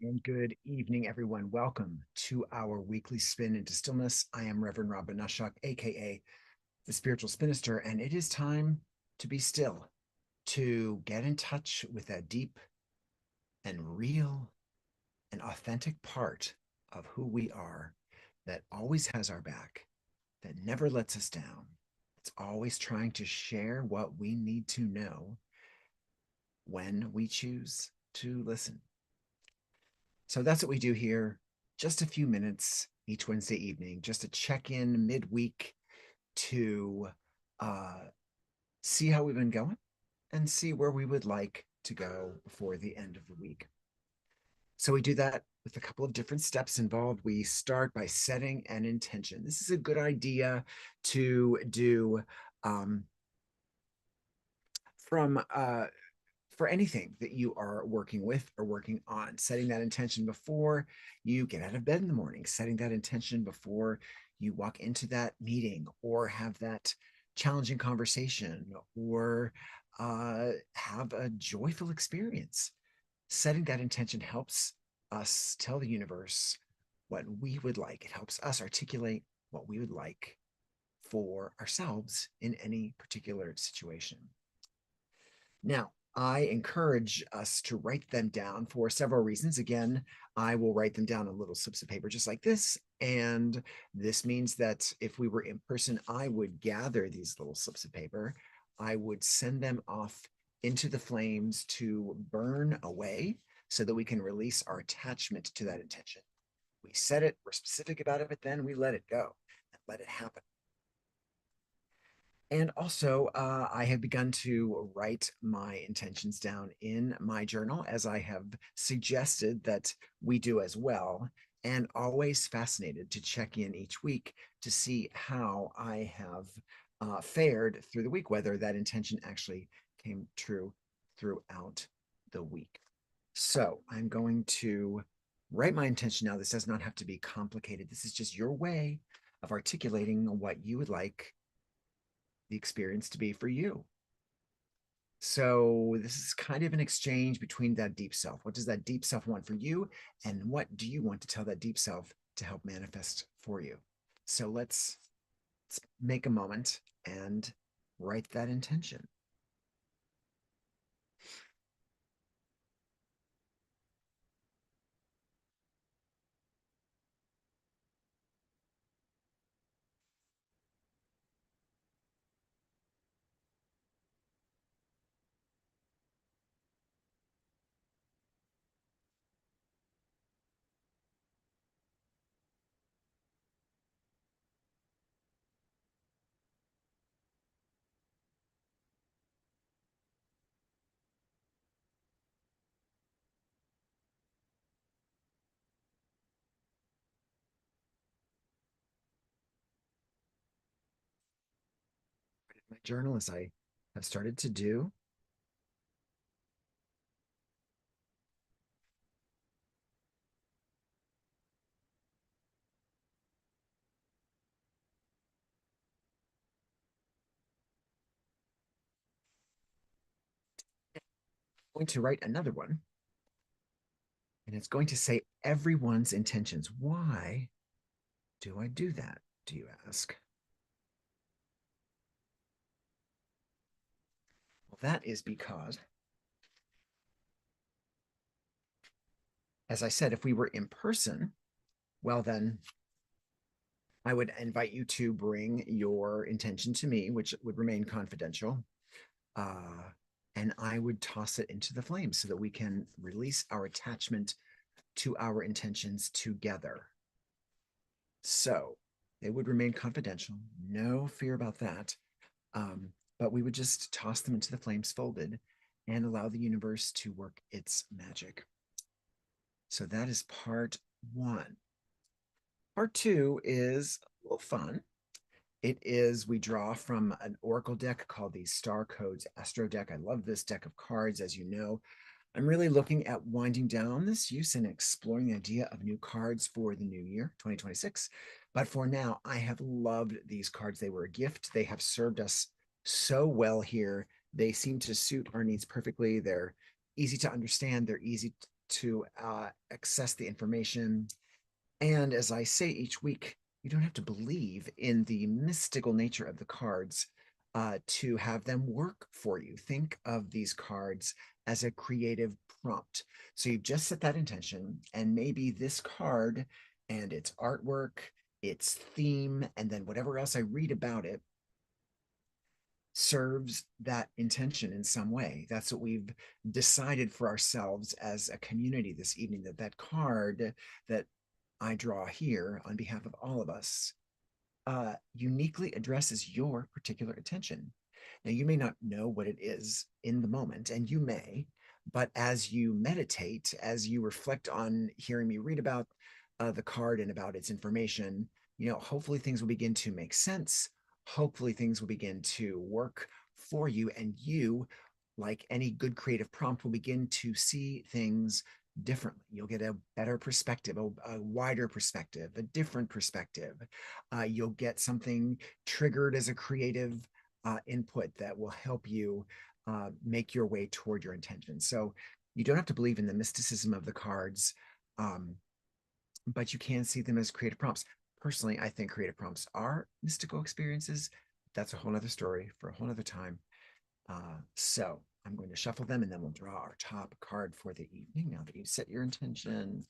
And good evening, everyone. Welcome to our weekly spin into stillness. I am Reverend Robin Nushok, aka the Spiritual Spinister, and it is time to be still, to get in touch with that deep and real and authentic part of who we are that always has our back, that never lets us down. It's always trying to share what we need to know when we choose to listen. So that's what we do here. Just a few minutes each Wednesday evening, just to check in midweek to uh, see how we've been going and see where we would like to go before the end of the week. So we do that with a couple of different steps involved. We start by setting an intention. This is a good idea to do um, from for anything that you are working with or working on, setting that intention before you get out of bed in the morning, setting that intention before you walk into that meeting or have that challenging conversation or have a joyful experience. Setting that intention helps us tell the universe what we would like. It helps us articulate what we would like for ourselves in any particular situation. Now, I encourage us to write them down for several reasons. Again, I will write them down on little slips of paper just like this. And this means that if we were in person, I would gather these little slips of paper. I would send them off into the flames to burn away so that we can release our attachment to that intention. We set it, we're specific about it, but then we let it go and let it happen. And also, I have begun to write my intentions down in my journal, as I have suggested that we do as well. And always fascinated to check in each week to see how I have fared through the week, whether that intention actually came true throughout the week. So I'm going to write my intention now. This does not have to be complicated. This is just your way of articulating what you would like the experience to be for you. So this is kind of an exchange between that deep self. What does that deep self want for you? And what do you want to tell that deep self to help manifest for you? So let's make a moment and write that intention. My journal, as I have started to do, I'm going to write another one, and it's going to say everyone's intentions. Why do I do that? Do you ask? Well, that is because, as I said, if we were in person, well, then I would invite you to bring your intention to me, which would remain confidential. Uh, and I would toss it into the flames so that we can release our attachment to our intentions together. So they would remain confidential, no fear about that. But we would just toss them into the flames folded and allow the universe to work its magic. So that is part one. Part two is a little fun. It is, we draw from an oracle deck called the Star Codes Astro deck. I love this deck of cards, as you know. I'm really looking at winding down this use and exploring the idea of new cards for the new year, 2026. But for now, I have loved these cards. They were a gift. They have served us so well here. They seem to suit our needs perfectly. They're easy to understand. They're easy to access the information. And as I say each week, you don't have to believe in the mystical nature of the cards to have them work for you. Think of these cards as a creative prompt. So you've just set that intention, and maybe this card and its artwork, its theme, and then whatever else I read about it serves that intention in some way. That's what we've decided for ourselves as a community this evening, that that card that I draw here on behalf of all of us uniquely addresses your particular attention. Now, you may not know what it is in the moment, and you may, but as you meditate, as you reflect on hearing me read about the card and about its information, hopefully things will begin to make sense. Hopefully things will begin to work for you, and you, like any good creative prompt, will begin to see things differently. You'll get a better perspective, a wider perspective, a different perspective. You'll get something triggered as a creative input that will help you make your way toward your intention. So you don't have to believe in the mysticism of the cards, um, but you can see them as creative prompts. Personally, I think creative prompts are mystical experiences. That's a whole other story for a whole other time. So I'm going to shuffle them and then we'll draw our top card for the evening now that you've set your intention.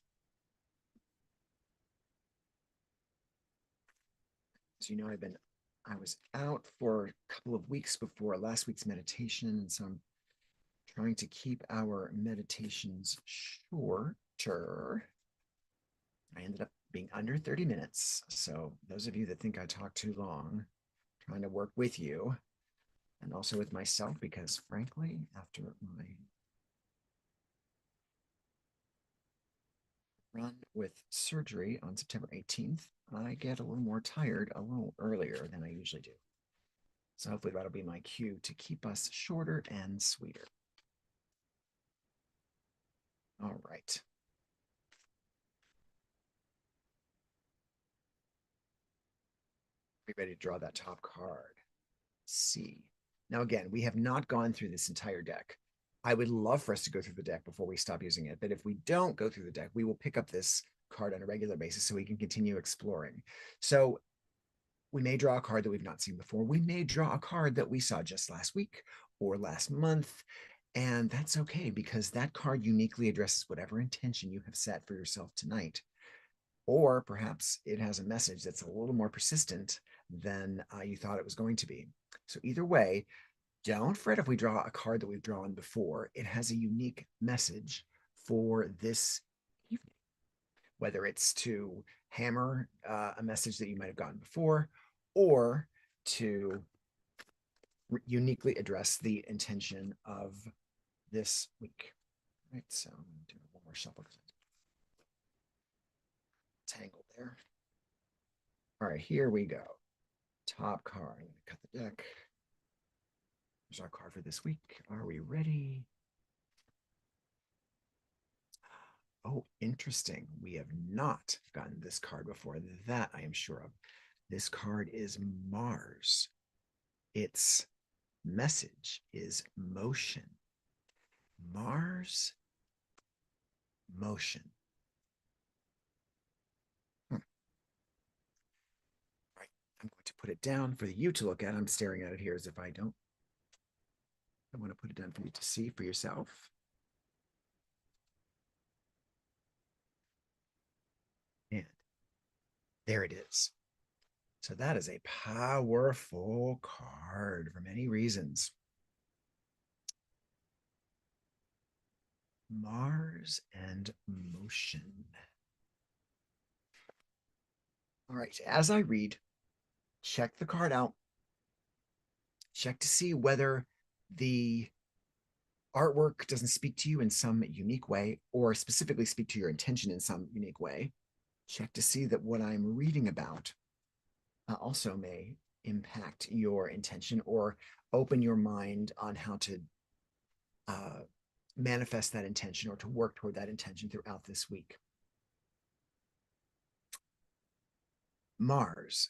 So I was out for a couple of weeks before last week's meditation, and so I'm trying to keep our meditations shorter. I ended up being under 30 minutes. So those of you that think I talk too long, trying to work with you and also with myself, because frankly, after my run with surgery on September 18th, I get a little more tired a little earlier than I usually do. So hopefully that'll be my cue to keep us shorter and sweeter. All right. Be ready to draw that top card. C. Now, again, we have not gone through this entire deck. I would love for us to go through the deck before we stop using it. But if we don't go through the deck, we will pick up this card on a regular basis so we can continue exploring. So we may draw a card that we've not seen before. We may draw a card that we saw just last week or last month. And that's okay, because that card uniquely addresses whatever intention you have set for yourself tonight. Or perhaps it has a message that's a little more persistent than you thought it was going to be. So either way, don't fret if we draw a card that we've drawn before. It has a unique message for this evening, whether it's to hammer a message that you might have gotten before, or to uniquely address the intention of this week. Right, so I'm going to do one more shuffle. Tangled there. All right, here we go. Top card. I'm going to cut the deck. There's our card for this week. Are we ready? Oh, interesting. We have not gotten this card before. That I am sure of. This card is Mars. Its message is motion. Mars, motion. All right, I'm going to put it down for you to look at. I'm staring at it here as if I don't. I want to put it down for you to see for yourself. And there it is. So that is a powerful card for many reasons. Mars and motion. All right, as I read, check the card out. Check to see whether the artwork doesn't speak to you in some unique way, or specifically speak to your intention in some unique way. Check to see that what I'm reading about also may impact your intention or open your mind on how to manifest that intention or to work toward that intention throughout this week. Mars,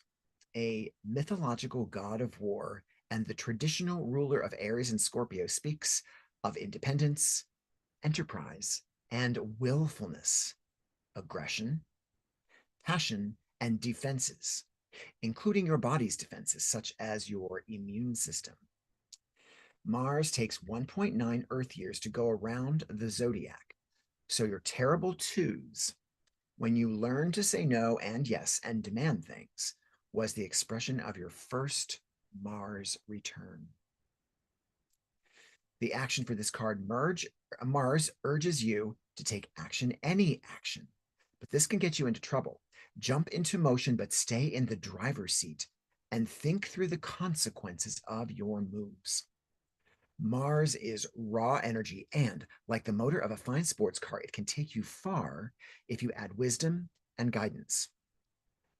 a mythological god of war and the traditional ruler of Aries and Scorpio, speaks of independence, enterprise, and willfulness, aggression, passion, and defenses, including your body's defenses, such as your immune system. Mars takes 1.9 Earth years to go around the zodiac. So your terrible twos, when you learn to say no and yes and demand things, was the expression of your first Mars return. The action for this card, Mars urges you to take action, any action, but this can get you into trouble. Jump into motion, but stay in the driver's seat and think through the consequences of your moves. Mars is raw energy, and like the motor of a fine sports car, it can take you far if you add wisdom and guidance.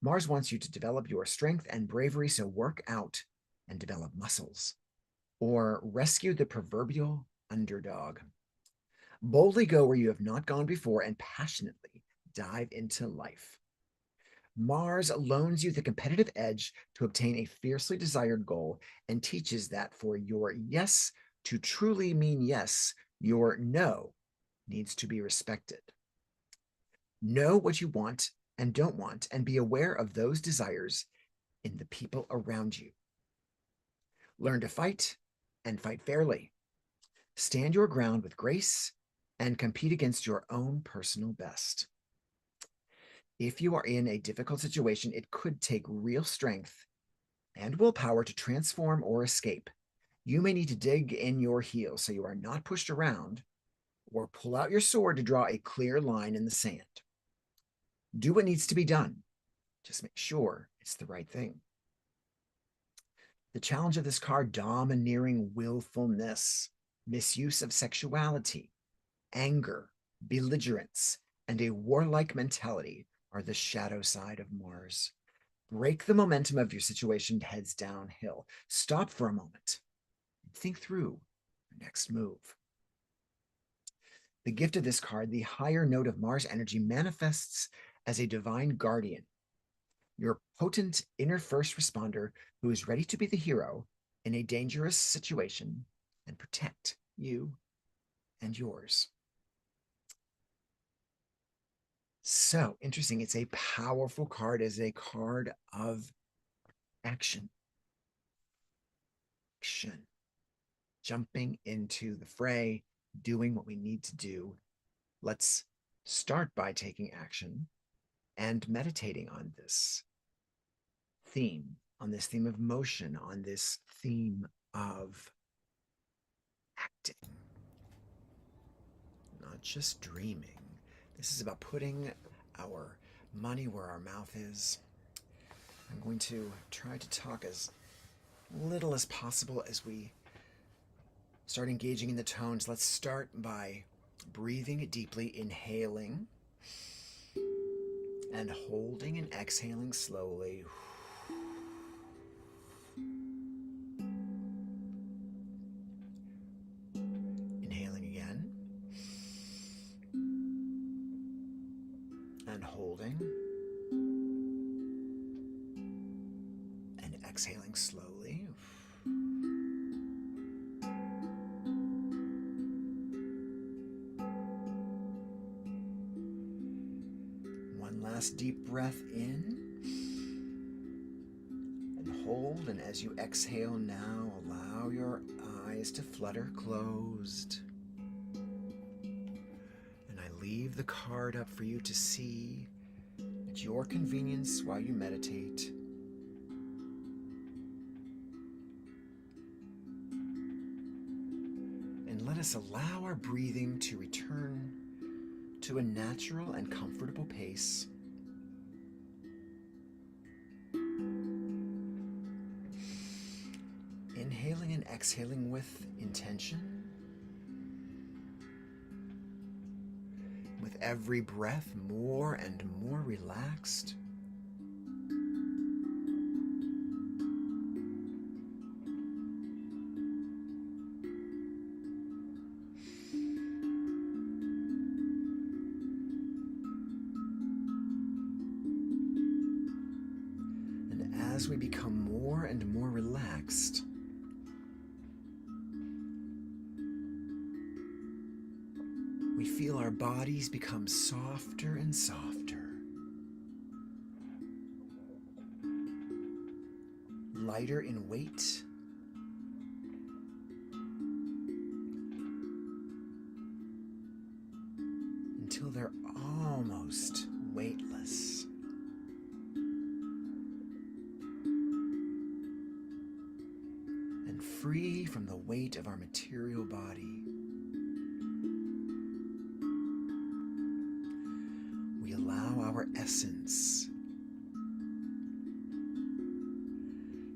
Mars wants you to develop your strength and bravery, so work out and develop muscles, or rescue the proverbial underdog. Boldly go where you have not gone before and passionately dive into life. Mars loans you the competitive edge to obtain a fiercely desired goal and teaches that for your yes to truly mean yes, your no needs to be respected. Know what you want and don't want, and be aware of those desires in the people around you. Learn to fight and fight fairly. Stand your ground with grace and compete against your own personal best. If you are in a difficult situation, it could take real strength and willpower to transform or escape. You may need to dig in your heels so you are not pushed around, or pull out your sword to draw a clear line in the sand. Do what needs to be done. Just make sure it's the right thing. The challenge of this card, domineering willfulness, misuse of sexuality, anger, belligerence, and a warlike mentality are the shadow side of Mars. Break the momentum of your situation heads downhill. Stop for a moment and think through your next move. The gift of this card, the higher note of Mars energy, manifests as a divine guardian, your potent inner first responder who is ready to be the hero in a dangerous situation and protect you and yours. So interesting. It's a powerful card, as a card of action. Action. Jumping into the fray, doing what we need to do. Let's start by taking action and meditating on this theme, of motion, on this theme of acting, not just dreaming. This is about putting our money where our mouth is. I'm going to try to talk as little as possible as we start engaging in the tones. Let's start by breathing deeply, inhaling and holding and exhaling slowly. Inhaling again and holding and exhaling slowly. One last deep breath in and hold, and as you exhale now, allow your eyes to flutter closed. And I leave the card up for you to see at your convenience while you meditate. And let us allow our breathing to return to a natural and comfortable pace. Inhaling and exhaling with intention. With every breath, more and more relaxed. And as we become more and more relaxed, we feel our bodies become softer and softer, lighter in weight, until they're almost weightless. And free from the weight of our material body. We allow our essence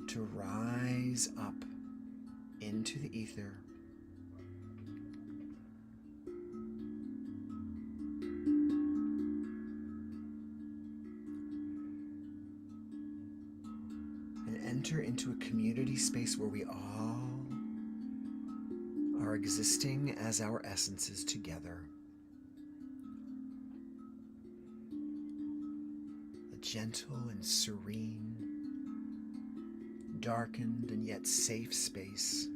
to rise up into the ether, and enter into a community space where we all are existing as our essences together. A gentle and serene, darkened and yet safe space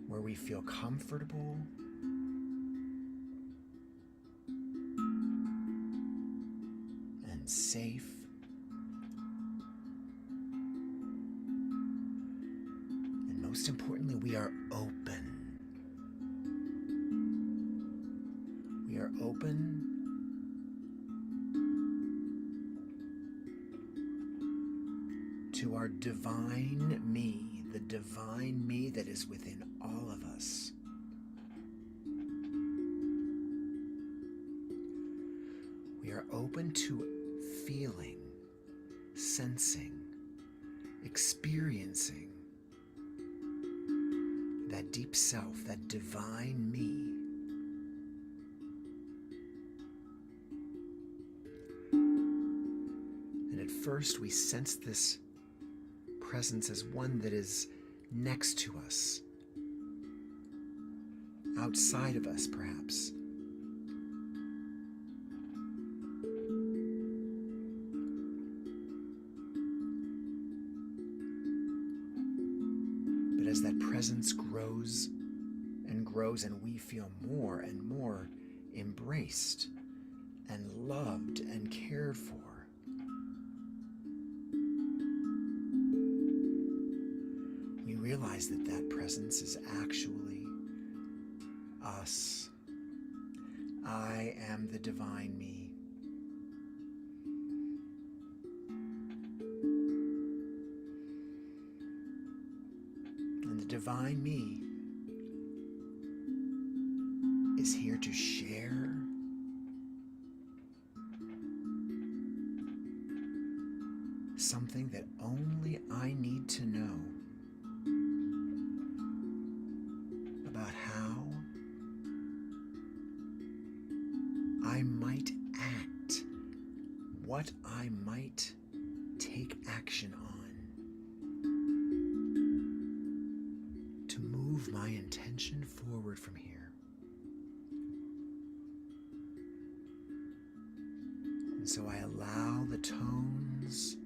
where we feel comfortable and safe, and most importantly, we are open. We are open to our divine me, the divine me that is within all of us. We are open to feeling, sensing, experiencing that deep self, that divine me. And at first we sense this presence as one that is next to us, outside of us perhaps. But as that presence grows and grows and we feel more and more embraced and loved and cared for, we realize that that presence is actually us. I am the divine me. And the divine me is here to share something that only I need to know about how I might act, what I might take action on to move my intention forward from here. And so I allow the tones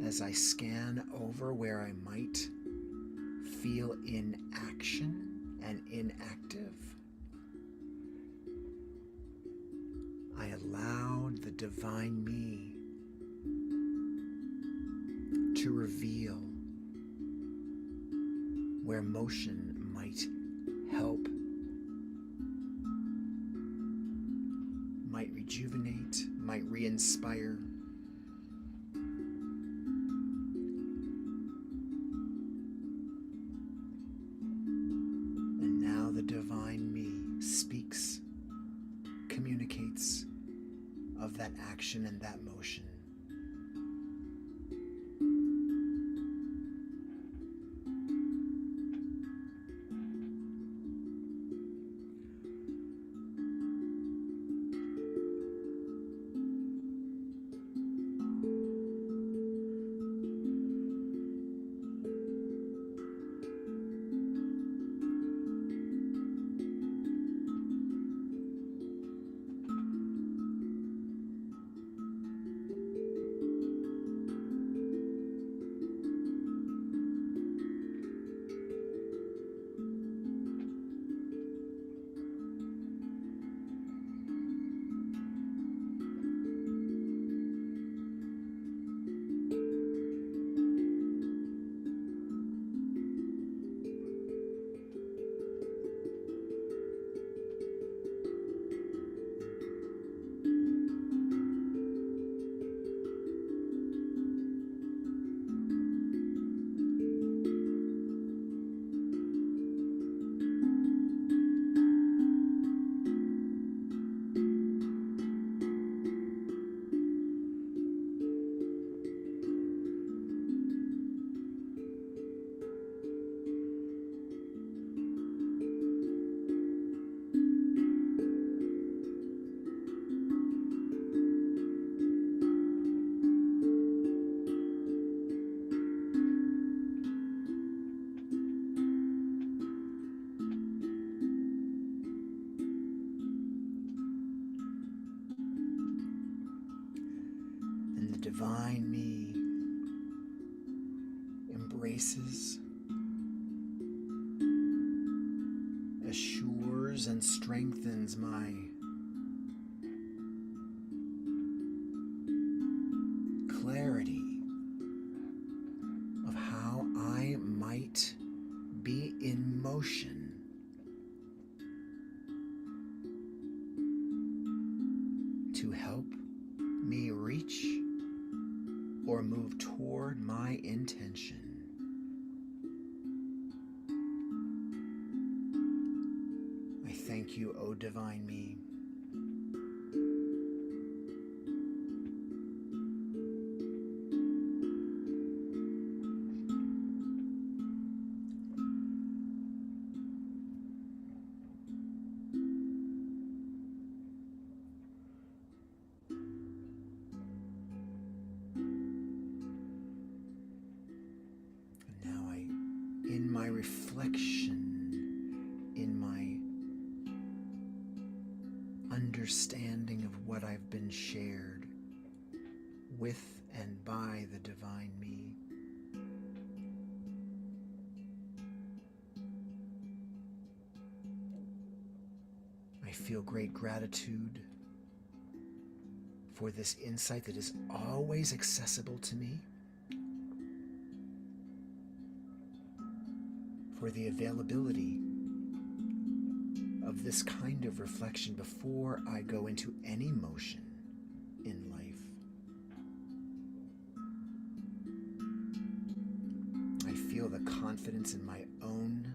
as I scan over where I might feel inaction and inactive. I allowed the divine me to reveal where motion might help, might rejuvenate, might re-inspire. And now the divine me speaks, communicates of that action and that motion. And the divine me embraces, assures, and strengthens my clarity of how I might be in motion to help me reach or move toward my intention. I thank you, O divine me. In my reflection, in my understanding of what I've been shared with and by the divine me, I feel great gratitude for this insight that is always accessible to me, for the availability of this kind of reflection before I go into any motion in life. I feel the confidence in my own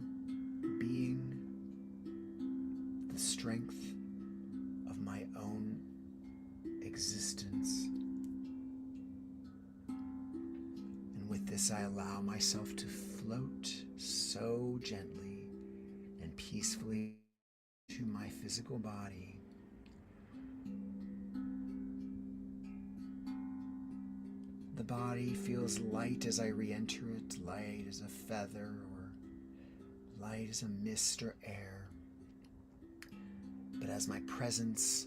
being, the strength of my own existence. And with this, I allow myself to float so gently and peacefully to my physical body. The body feels light as I re-enter it, light as a feather or light as a mist or air. But as my presence,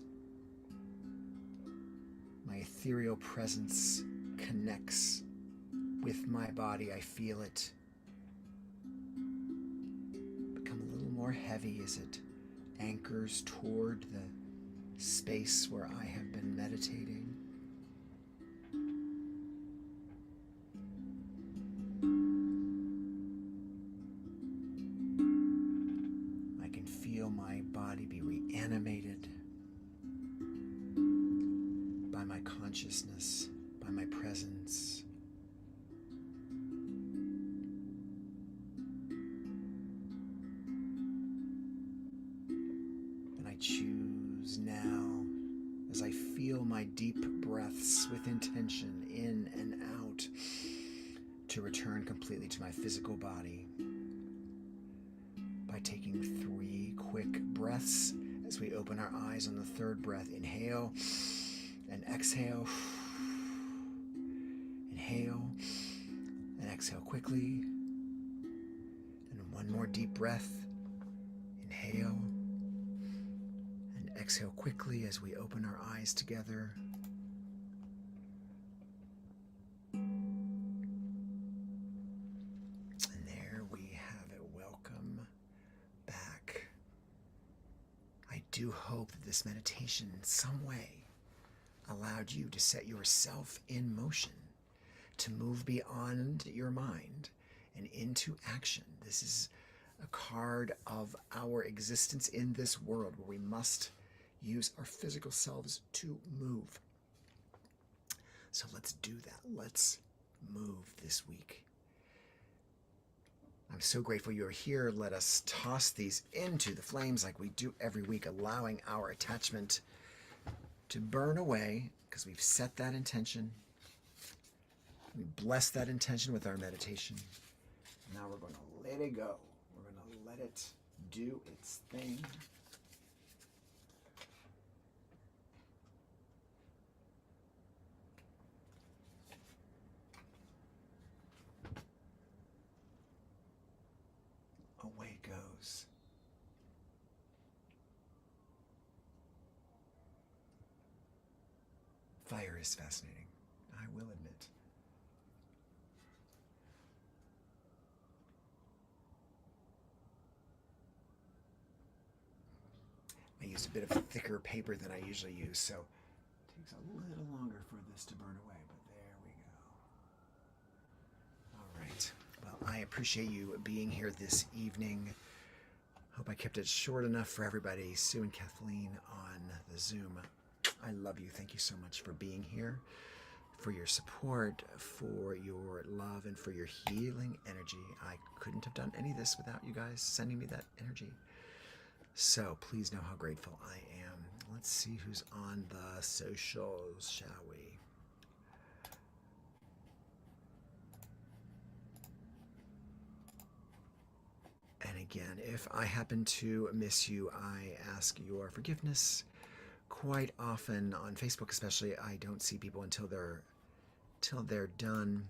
my ethereal presence connects with my body, I feel it become a little more heavy as it anchors toward the space where I have been meditating. I can feel my body be reanimated by my consciousness, by my presence. And I choose now, as I feel my deep breaths with intention in and out, to return completely to my physical body by taking 3 quick breaths as we open our eyes on the third breath. Inhale and exhale. Inhale and exhale quickly. And one more deep breath. Inhale and exhale quickly as we open our eyes together. And there we have it. Welcome back. I do hope that this meditation in some way allowed you to set yourself in motion, to move beyond your mind and into action. This is a card of our existence in this world where we must use our physical selves to move. So let's do that. Let's move this week. I'm so grateful you're here. Let us toss these into the flames like we do every week, allowing our attachment to burn away because we've set that intention. We bless that intention with our meditation. Now we're going to let it go. We're going to let it do its thing. Away it goes. Fire is fascinating. I will admit. I used a bit of thicker paper than I usually use, so it takes a little longer for this to burn away, but there we go. All right. Well, I appreciate you being here this evening. Hope I kept it short enough for everybody. Sue and Kathleen on the Zoom. I love you. Thank you so much for being here, for your support, for your love, and for your healing energy. I couldn't have done any of this without you guys sending me that energy. So please know how grateful I am. Let's see who's on the socials, shall we? And again, if I happen to miss you, I ask your forgiveness. Quite often on Facebook especially, I don't see people until they're done,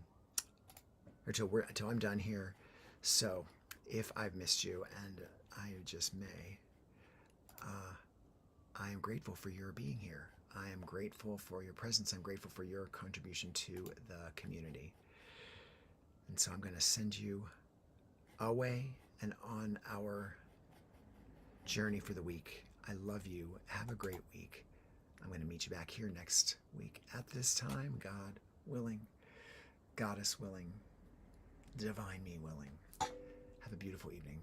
or till I'm done here. So if I've missed you, and I just may, I am grateful for your being here. I am grateful for your presence. I'm grateful for your contribution to the community. And so I'm going to send you away and on our journey for the week. I love you. Have a great week. I'm going to meet you back here next week at this time, God willing, Goddess willing, divine me willing. Have a beautiful evening.